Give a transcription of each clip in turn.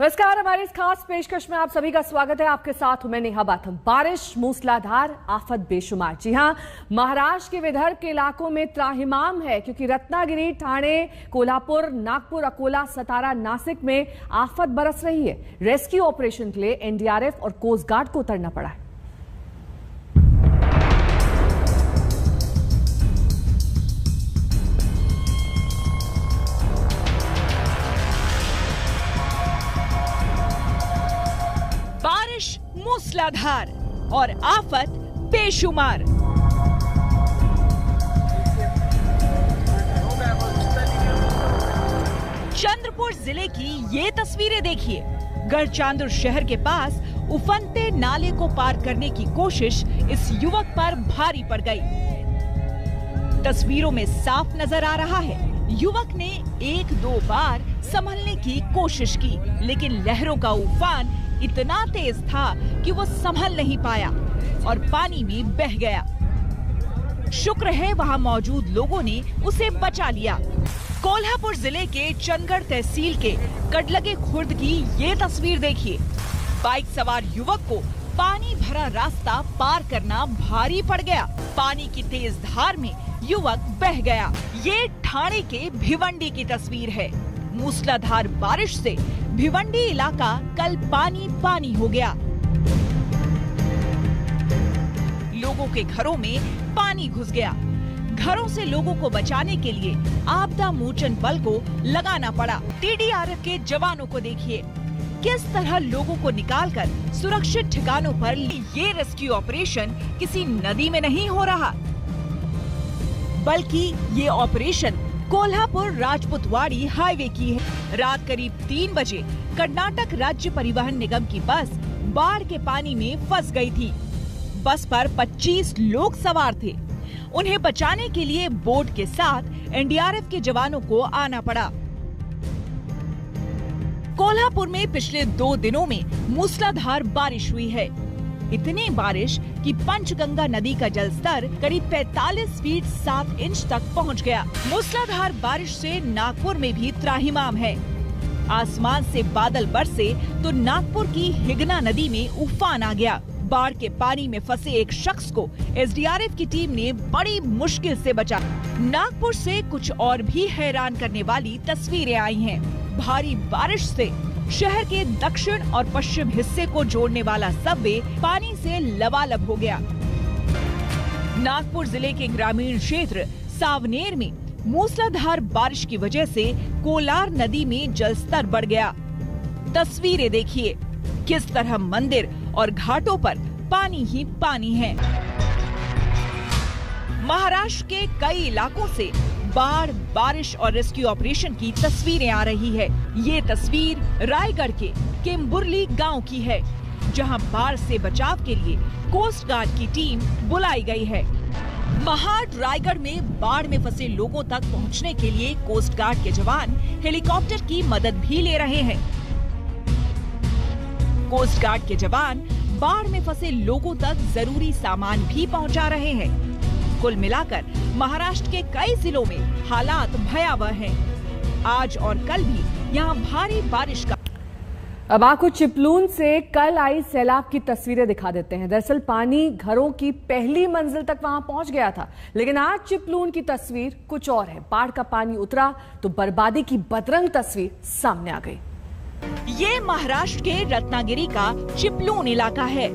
नमस्कार, हमारी इस खास पेशकश में आप सभी का स्वागत है। आपके साथ हूं मैं नेहा बाथम। बारिश, मूसलाधार, आफत बेशुमार। जी हां, महाराष्ट्र के विदर्भ के इलाकों में त्राहिमाम है, क्योंकि रत्नागिरी, ठाणे, कोल्हापुर, नागपुर, अकोला, सतारा, नासिक में आफत बरस रही है। रेस्क्यू ऑपरेशन के लिए एनडीआरएफ और कोस्ट गार्ड को उतरना पड़ा है। मूसलाधार और आफत बेशुमार। चंद्रपुर जिले की ये तस्वीरें देखिए। गढ़चांदुर शहर के पास उफनते नाले को पार करने की कोशिश इस युवक पर भारी पड़ गई। तस्वीरों में साफ नजर आ रहा है, युवक ने 1-2 बार संभलने की कोशिश की, लेकिन लहरों का उफान इतना तेज था कि वो संभल नहीं पाया और पानी में बह गया। शुक्र है वहां मौजूद लोगों ने उसे बचा लिया। कोल्हापुर जिले के चंदगढ़ तहसील के कडलगे खुर्द की ये तस्वीर देखिए। बाइक सवार युवक को पानी भरा रास्ता पार करना भारी पड़ गया। पानी की तेज धार में युवक बह गया। ये ठाणे के भिवंडी की तस्वीर है। मूसलाधार बारिश से भिवंडी इलाका कल पानी पानी हो गया। लोगों के घरों में पानी घुस गया। घरों से लोगों को बचाने के लिए आपदा मोचन बल को लगाना पड़ा। टीडीआरएफ के जवानों को देखिए, किस तरह लोगों को निकालकर सुरक्षित ठिकानों पर। ये रेस्क्यू ऑपरेशन किसी नदी में नहीं हो रहा, बल्कि ये ऑपरेशन कोल्हापुर राजपुतवाड़ी हाईवे की है। रात करीब 3 बजे कर्नाटक राज्य परिवहन निगम की बस बाढ़ के पानी में फंस गई थी। बस पर 25 लोग सवार थे। उन्हें बचाने के लिए बोट के साथ एनडीआरएफ के जवानों को आना पड़ा। कोल्हापुर में पिछले 2 दिनों में मूसलाधार बारिश हुई है। इतनी बारिश कि पंचगंगा नदी का जलस्तर करीब 45 फीट 7 इंच तक पहुंच गया। मूसलाधार बारिश से नागपुर में भी त्राहिमाम है। आसमान से बादल बरसे तो नागपुर की हिगना नदी में उफान आ गया। बाढ़ के पानी में फंसे एक शख्स को एसडीआरएफ की टीम ने बड़ी मुश्किल से बचा। नागपुर से कुछ और भी हैरान करने वाली तस्वीरें आई हैं। भारी बारिश से शहर के दक्षिण और पश्चिम हिस्से को जोड़ने वाला सबवे पानी से लबालब हो गया। नागपुर जिले के ग्रामीण क्षेत्र सावनेर में मूसलाधार बारिश की वजह से कोलार नदी में जलस्तर बढ़ गया। तस्वीरें देखिए, किस तरह मंदिर और घाटों पर पानी ही पानी है। महाराष्ट्र के कई इलाकों से बाढ़, बारिश और रेस्क्यू ऑपरेशन की तस्वीरें आ रही है। ये तस्वीर रायगढ़ के केम्बुर्ली गांव की है, जहां बाढ़ से बचाव के लिए कोस्ट गार्ड की टीम बुलाई गई है। महाड रायगढ़ में बाढ़ में फंसे लोगों तक पहुंचने के लिए कोस्ट गार्ड के जवान हेलीकॉप्टर की मदद भी ले रहे हैं। कोस्ट गार्ड के जवान बाढ़ में फंसे लोगों तक जरूरी सामान भी पहुंचा रहे हैं। कुल मिलाकर महाराष्ट्र के कई जिलों में हालात भयावह हैं। आज और कल भी यहां भारी बारिश का। अब आपको चिपलून से कल आई सैलाब की तस्वीरें दिखा देते हैं। दरअसल पानी घरों की पहली मंजिल तक वहां पहुंच गया था, लेकिन आज चिपलून की तस्वीर कुछ और है। बाढ़ का पानी उतरा तो बर्बादी की बदरंग तस्वीर सामने आ गई। ये महाराष्ट्र के रत्नागिरी का चिपलून इलाका है।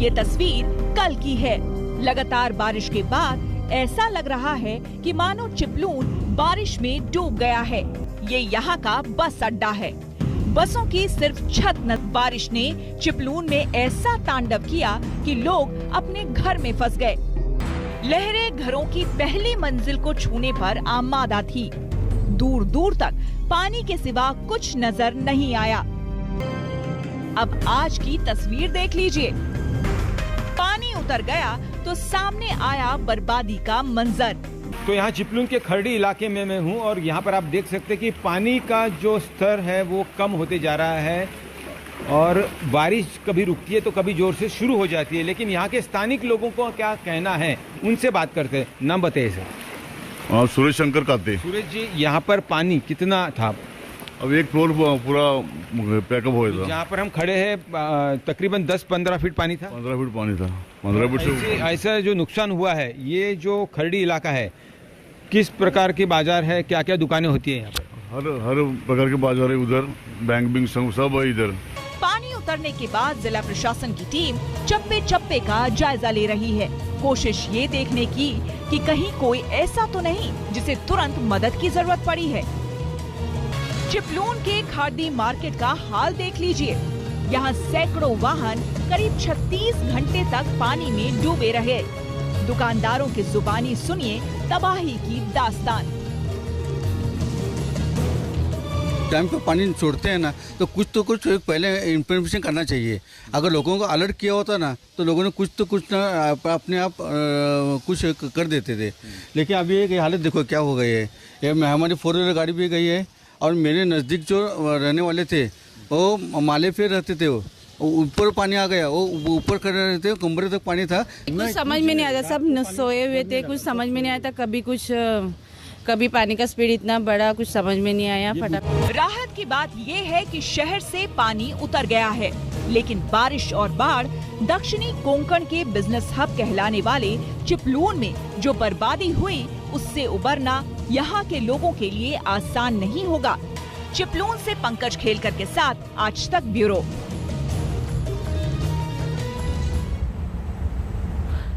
ये तस्वीर कल की है। लगातार बारिश के बाद ऐसा लग रहा है कि मानो चिपलून बारिश में डूब गया है। ये यहाँ का बस अड्डा है। बसों की सिर्फ छत न। बारिश ने चिपलून में ऐसा तांडव किया कि लोग अपने घर में फंस गए। लहरें घरों की पहली मंजिल को छूने पर आमादा थी। दूर दूर तक पानी के सिवा कुछ नजर नहीं आया। अब आज की तस्वीर देख लीजिए। पानी उतर गया तो सामने आया बर्बादी का मंजर। तो यहाँ चिपलून के खरड़ी इलाके में मैं हूँ और यहाँ पर आप देख सकते हैं कि पानी का जो स्तर है वो कम होते जा रहा है और बारिश कभी रुकती है तो कभी जोर से शुरू हो जाती है। लेकिन यहाँ के स्थानिक लोगों को क्या कहना है, उनसे बात करते हैं। नाम बताइए सर। सुरेश शंकर काते। सूरज जी, यहाँ पर पानी कितना था? अब एक फ्लोर पूरा पैकअप हो गया था। जहाँ पर हम खड़े हैं तकरीबन 10-15 फीट पानी था। 15 फीट पानी था। 15 फीट से ऐसा जो नुकसान हुआ है, ये जो खरड़ी इलाका है, किस प्रकार के बाजार है, क्या क्या दुकानें होती है यहाँ पर? हर प्रकार के बाजार है उधर, बैंक सब है इधर। पानी उतरने के बाद जिला प्रशासन की टीम चप्पे चप्पे का जायजा ले रही है। कोशिश ये देखने की कि कहीं कोई ऐसा तो नहीं जिसे तुरंत मदद की जरूरत पड़ी है। चिपलून के खाड़ी मार्केट का हाल देख लीजिए। यहाँ सैकड़ों वाहन करीब 36 घंटे तक पानी में डूबे रहे। दुकानदारों की जुबानी सुनिए तबाही की दास्तान। टाइम पे पानी छोड़ते हैं ना, तो कुछ पहले इन्फॉर्मेशन करना चाहिए। अगर लोगों को अलर्ट किया होता ना, तो लोगों ने कुछ ना अपने आप कुछ कर देते थे। लेकिन अभी ये हालत देखो क्या हो गई है। ये हमारी 4 व्हीलर गाड़ी भी गई है, और मेरे नज़दीक जो रहने वाले थे वो माले पे रहते थे, वो ऊपर पानी आ गया, वो ऊपर कर रहे थे, कमरे तक पानी था। कुछ समझ में नहीं आता, सब सोए हुए थे, कुछ समझ में नहीं आता। कभी पानी का स्पीड इतना बड़ा, कुछ समझ में नहीं आया। फटाफट राहत की बात ये है कि शहर से पानी उतर गया है, लेकिन बारिश और बाढ़ दक्षिणी कोंकण के बिजनेस हब कहलाने वाले चिपलून में जो बर्बादी हुई, उससे उबरना यहाँ के लोगों के लिए आसान नहीं होगा। चिपलून से पंकज खेलकर के साथ आज तक ब्यूरो।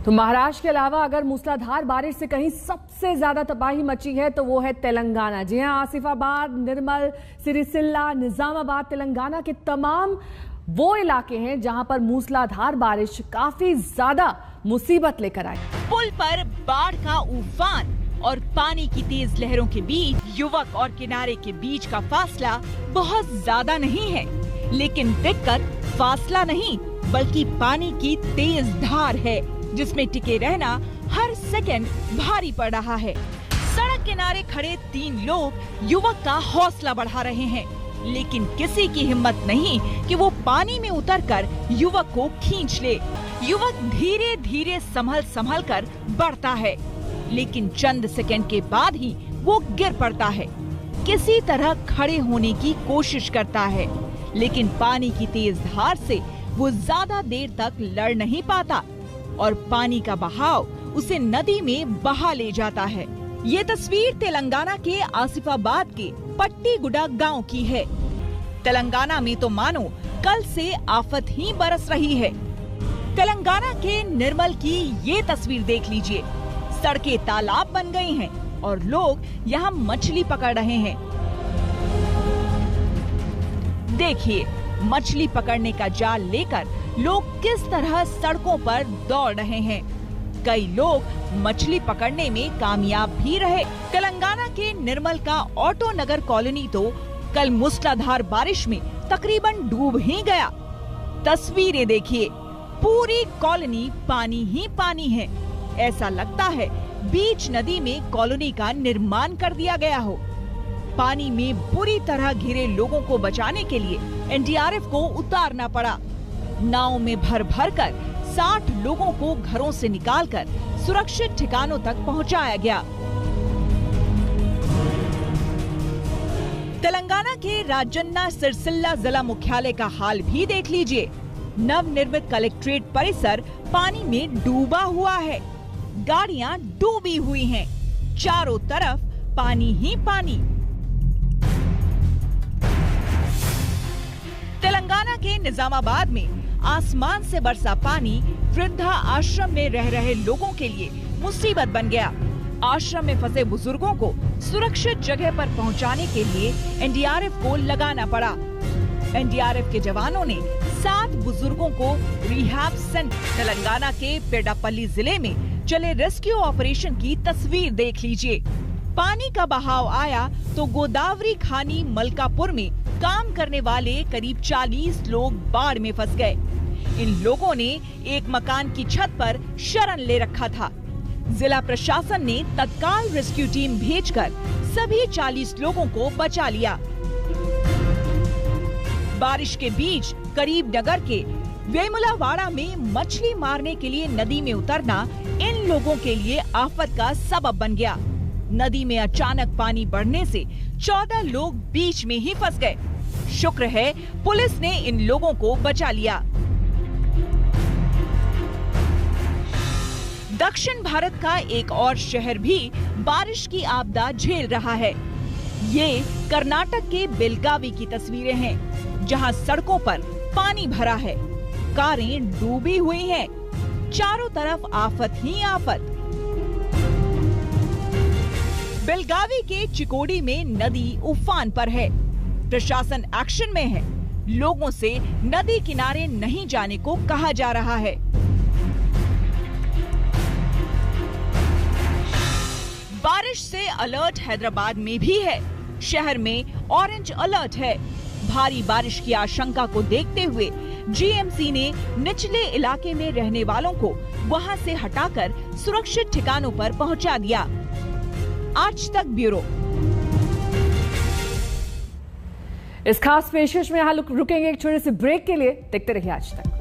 तो महाराष्ट्र के अलावा अगर मूसलाधार बारिश से कहीं सबसे ज्यादा तबाही मची है तो वो है तेलंगाना। जी हां, आसिफाबाद, निर्मल, सिरिसिल्ला, निजामाबाद तेलंगाना के तमाम वो इलाके हैं जहां पर मूसलाधार बारिश काफी ज्यादा मुसीबत लेकर आई। पुल पर बाढ़ का उफान और पानी की तेज लहरों के बीच युवक और किनारे के बीच का फासला बहुत ज्यादा नहीं है, लेकिन दिक्कत फासला नहीं बल्कि पानी की तेज धार है, जिसमें टिके रहना हर सेकंड भारी पड़ रहा है। सड़क किनारे खड़े 3 लोग युवक का हौसला बढ़ा रहे हैं, लेकिन किसी की हिम्मत नहीं कि वो पानी में उतरकर युवक को खींच ले। युवक धीरे धीरे संभल कर बढ़ता है, लेकिन चंद सेकंड के बाद ही वो गिर पड़ता है। किसी तरह खड़े होने की कोशिश करता है, लेकिन पानी की तेज धार से वो ज्यादा देर तक लड़ नहीं पाता और पानी का बहाव उसे नदी में बहा ले जाता है। ये तस्वीर तेलंगाना के आसिफाबाद के पट्टीगुडा गांव की है। तेलंगाना में तो मानो कल से आफत ही बरस रही है। तेलंगाना के निर्मल की ये तस्वीर देख लीजिए। सड़कें तालाब बन गई हैं और लोग यहाँ मछली पकड़ रहे हैं। देखिए, मछली पकड़ने का जाल लेकर लोग किस तरह सड़कों पर दौड़ रहे हैं। कई लोग मछली पकड़ने में कामयाब भी रहे। तेलंगाना के निर्मल का ऑटो नगर कॉलोनी तो कल मूसलाधार बारिश में तकरीबन डूब ही गया। तस्वीरें देखिए, पूरी कॉलोनी पानी ही पानी है। ऐसा लगता है बीच नदी में कॉलोनी का निर्माण कर दिया गया हो। पानी में बुरी तरह घिरे लोगों को बचाने के लिए एनडीआरएफ को उतारना पड़ा। नाव में भर कर 60 लोगों को घरों से निकालकर सुरक्षित ठिकानों तक पहुंचाया गया। तेलंगाना के राजन्ना सिरसिल्ला जिला मुख्यालय का हाल भी देख लीजिए। नवनिर्मित कलेक्ट्रेट परिसर पानी में डूबा हुआ है। गाड़ियां डूबी हुई हैं। चारों तरफ पानी ही पानी। तेलंगाना के निजामाबाद में आसमान से बरसा पानी वृद्धा आश्रम में रह रहे लोगों के लिए मुसीबत बन गया। आश्रम में फंसे बुजुर्गों को सुरक्षित जगह पर पहुंचाने के लिए एनडीआरएफ को लगाना पड़ा। एनडीआरएफ के जवानों ने 7 बुजुर्गों को रिहैब सेंटर तेलंगाना के पेड्डापल्ली जिले में चले रेस्क्यू ऑपरेशन की तस्वीर देख लीजिए। पानी का बहाव आया तो गोदावरी खानी मलकापुर में काम करने वाले करीब 40 लोग बाढ़ में फंस गए। इन लोगों ने एक मकान की छत पर शरण ले रखा था। जिला प्रशासन ने तत्काल रेस्क्यू टीम भेजकर सभी 40 लोगों को बचा लिया। बारिश के बीच करीब नगर के वेमुलावाड़ा में मछली मारने के लिए नदी में उतरना इन लोगों के लिए आफत का सबब बन गया। नदी में अचानक पानी बढ़ने से 14 लोग बीच में ही फंस गए। शुक्र है पुलिस ने इन लोगों को बचा लिया। दक्षिण भारत का एक और शहर भी बारिश की आपदा झेल रहा है। ये कर्नाटक के बेलगावी की तस्वीरें हैं, जहां सड़कों पर पानी भरा है, कारें डूबी हुई हैं, चारों तरफ आफत ही आफत। बेलगावी के चिकोडी में नदी उफान पर है। प्रशासन एक्शन में है। लोगों से नदी किनारे नहीं जाने को कहा जा रहा है। बारिश से अलर्ट हैदराबाद में भी है। शहर में ऑरेंज अलर्ट है। भारी बारिश की आशंका को देखते हुए जीएमसी ने निचले इलाके में रहने वालों को वहां से हटाकर सुरक्षित ठिकानों पर पहुंचा दिया। आज तक ब्यूरो। इस खास पेशकश में यहाँ रुकेंगे एक छोटे से ब्रेक के लिए। देखते रहिए आज तक।